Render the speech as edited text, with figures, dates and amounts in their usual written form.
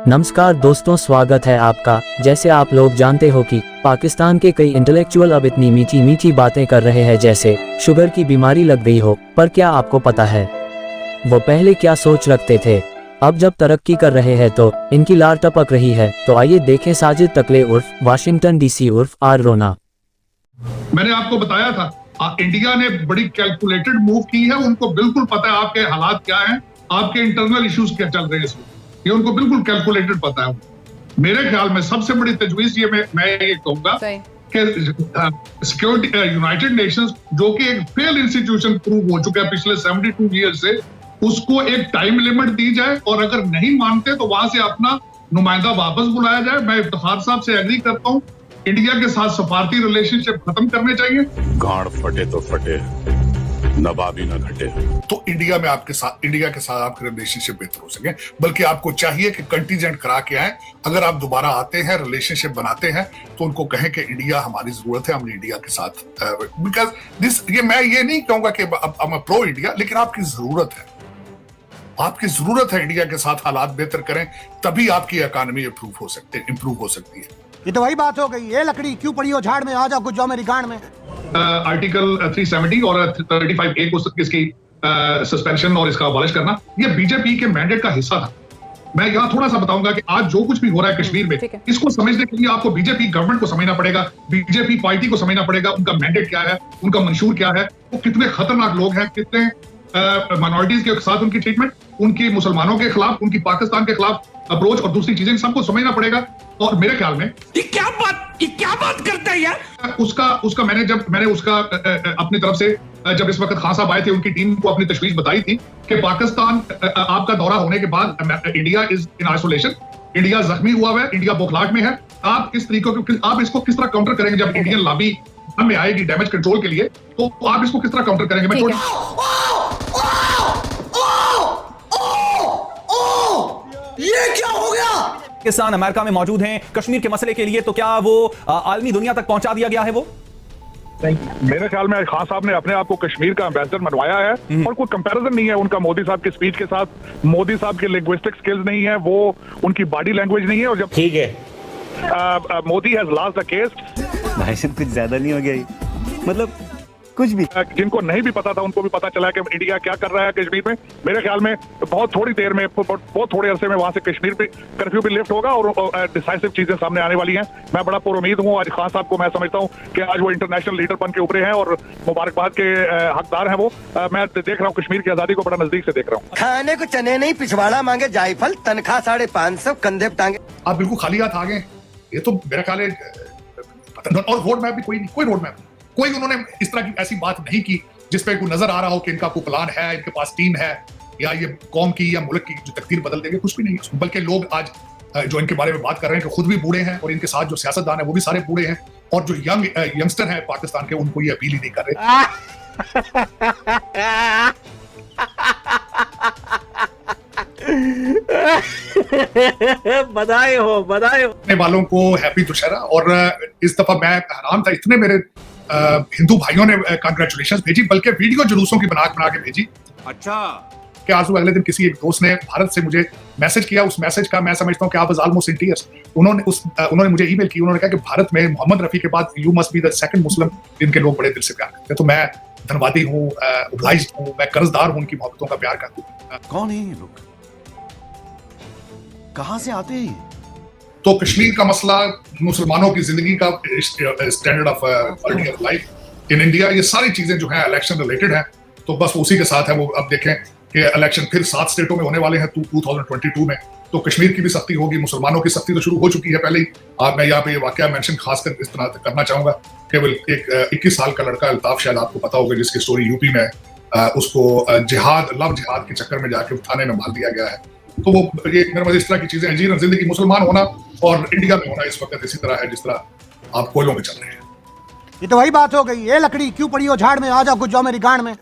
नमस्कार दोस्तों, स्वागत है आपका। जैसे आप लोग जानते हो कि पाकिस्तान के कई इंटेलेक्चुअल अब इतनी मीठी मीठी बातें कर रहे हैं जैसे शुगर की बीमारी लग गई हो। पर क्या आपको पता है वो पहले क्या सोच रखते थे? अब जब तरक्की कर रहे हैं तो इनकी लार टपक रही है। तो आइए देखें साजिद तकले उर्फ वाशिंगटन डीसी उर्फ आर रोना। मैंने आपको बताया था इंडिया ने बड़ी कैलकुलेटेड मूव की है। उनको बिल्कुल पता है आपके हालात क्या हैं, आपके इंटरनल इश्यूज क्या चल रहे हैं इसमें, ये उनको बिल्कुल कैलकुलेटेड पता है। मेरे ख्याल में सबसे बड़ी तजवीज ये मैं ये कहूंगा कि सिक्योरिटी यूनाइटेड नेशंस जो कि एक फेल इंस्टीट्यूशन प्रूव हो चुका है पिछले 72 ईयर से, उसको एक टाइम लिमिट दी जाए और अगर नहीं मानते तो वहां से अपना नुमाइंदा वापस बुलाया जाए। मैं इफ्तिखार साहब से एग्री करता हूँ, इंडिया के साथ सफारती रिलेशनशिप खत्म करने चाहिए। गांड फटे तो फटे, नवाबी न घटे। तो इंडिया के साथ आपके रिलेशनशिप बेहतर हो सके, बल्कि आपको चाहिए कि कंटीजेंट करा के आए। अगर आप दोबारा आते हैं, रिलेशनशिप बनाते हैं, तो उनको कहें कि इंडिया हमारी जरूरत है, हमने इंडिया के साथ बिकॉज मैं ये नहीं कहूंगा कि अब मैं प्रो इंडिया, लेकिन आपकी जरूरत है, इंडिया के साथ हालात बेहतर करें, तभी आपकी इकोनॉमी इंप्रूव हो सकती है। ये तो वही बात हो गई, ये लकड़ी क्यों पड़ी हो झाड़ में, आ जाओ कुछ जाओ मेरी गांड में। आर्टिकल 370 और 35A को इसकी सस्पेंशन और इसका अबॉलिश करना, ये बीजेपी के मैंडेट का हिस्सा था। मैं यहाँ थोड़ा सा बताऊंगा कि आज जो कुछ भी हो रहा है कश्मीर में, इसको समझने के लिए आपको बीजेपी गवर्नमेंट को समझना पड़ेगा, बीजेपी पार्टी को समझना पड़ेगा, उनका मैंडेट क्या है, उनका मंशूर क्या है, वो कितने खतरनाक लोग हैं, कितने माइनॉरिटीज के साथ उनकी ट्रीटमेंट, उनकी मुसलमानों के खिलाफ, उनकी पाकिस्तान के खिलाफ अप्रोच और दूसरी चीजें सबको समझना पड़ेगा। और मेरे ख्याल में ये क्या बात करता है यार। उसका मैंने उसका अपनी तरफ से जब इस वक्त खान साहब आए थे, उनकी टीम को अपनी तशवीश बताई थी कि पाकिस्तान आपका दौरा होने के बाद India is in isolation, India जख्मी हुआ है, इंडिया बौखलाहट में है। आप इस तरीके आप इसको किस तरह काउंटर करेंगे जब इंडियन लॉबी में आएगी डैमेज कंट्रोल के लिए, तो आप इसको किस तरह काउंटर करेंगे? मैं ये क्या हो गया? पाकिस्तान अमेरिका में मौजूद हैं कश्मीर के मसले के लिए, तो क्या वो आलमी दुनिया तक पहुंचा दिया गया है? वो मेरे ख्याल में खान साहब ने अपने आप को कश्मीर का एम्बेसडर मनवाया है और कोई कंपैरिजन नहीं है उनका मोदी साहब की स्पीच के साथ। मोदी साहब के लिंग्विस्टिक स्किल्स नहीं है, वो उनकी बॉडी लैंग्वेज नहीं है। और जब ठीक है Modi has lost the case, भाई साहब कुछ ज्यादा नहीं हो गया, मतलब कुछ भी। जिनको नहीं भी पता था उनको भी पता चला कि इंडिया क्या कर रहा है कश्मीर में। मेरे ख्याल में बहुत थोड़ी देर में, बहुत थोड़े अरसे में वहां से कश्मीर पे कर्फ्यू भी लिफ्ट होगा और डिसाइसिव चीजें सामने आने वाली हैं। मैं बड़ा पुरुमीद हूँ। आज खान साहब को मैं समझता हूँ कि आज वो इंटरनेशनल लीडर बन के उभरे हैं और मुबारकबाद के हकदार हैं वो। मैं देख रहा हूँ कश्मीर की आजादी को बड़ा नजदीक से देख रहा हूँ। खाने को चने नहीं, पिछवाड़ा मांगे जायफल, तनख्वाह 550, कंधे टांगे। आप बिल्कुल खाली हाथ आ गए, ये तो मेरा ख्याल है। और रोड मैप भी कोई रोड मैप, कोई उन्होंने इस तरह की ऐसी बात नहीं की जिस पे कोई नजर आ रहा हो कि इनका कोई प्लान है, इनके पास टीम है, या ये कौम की या मुल्क की जो तकदीर बदल देंगे, कुछ भी नहीं है। बल्कि लोग आज जो इनके बारे में बात कर रहे हैं कि खुद भी बूढ़े हैं और इनके साथ जो सियासतदान है वो भी सारे बूढ़े हैं, और जो यंगस्टर हैं पाकिस्तान के, उनको ये अपील ही नहीं कर रहे। बधाई हो वालों को हैप्पी दुशहरा। और इस दफा मैं हैरान था, इतने मेरे हिंदू भाइयों ने कांग्रेचुलेशंस भेजी, बल्कि वीडियो जुलूसों की बना के भेजी। अच्छा, कि आज अगले दिन किसी एक दोस्त ने भारत से मुझे मैसेज किया। उस मैसेज का मैं समझता हूँ कि आप ऑलमोस्ट इन टीयर्स। उन्होंने मुझे ईमेल की, उन्होंने कहा कि भारत में मोहम्मद रफी के बाद you must be the second Muslim जिनके लोग बड़े दिल से प्यार करते हैं। तो मैं धन्यवादी हूँ, ऑब्लाइज्ड हूँ, मैं कर्जदार हूँ उनकी मोहब्बतों का, प्यार करता हूँ। कौन है ये लोग, कहां से आते हैं? तो कश्मीर का मसला, मुसलमानों की जिंदगी का standard of quality of life in India, ये सारी चीजें जो है इलेक्शन रिलेटेड है। तो बस उसी के साथ है वो। अब देखें कि इलेक्शन फिर 7 स्टेटों में होने वाले हैं 2022 में, तो कश्मीर की भी सख्ती होगी, मुसलमानों की सख्ती तो शुरू हो चुकी है पहले ही। आज मैं यहाँ पे ये वाकया मेंशन खासकर इस तरह करना चाहूंगा। केवल एक 21 साल का लड़का अल्ताफ, शायद आपको पता होगा, जिसकी स्टोरी यूपी में, उसको लव जिहाद के चक्कर में जाके थाने में मार दिया गया है। तो वो ये मेरे मतलब इस तरह की चीजें, जीवन जिंदगी मुसलमान होना और इंडिया में होना इस वक्त इसी तरह है जिस तरह आप कोयलों में चल रहे हैं। ये तो वही बात हो गई, ये लकड़ी क्यों पड़ी हो झाड़ में, आ जाओ कुछ जाओ मेरी गांड में।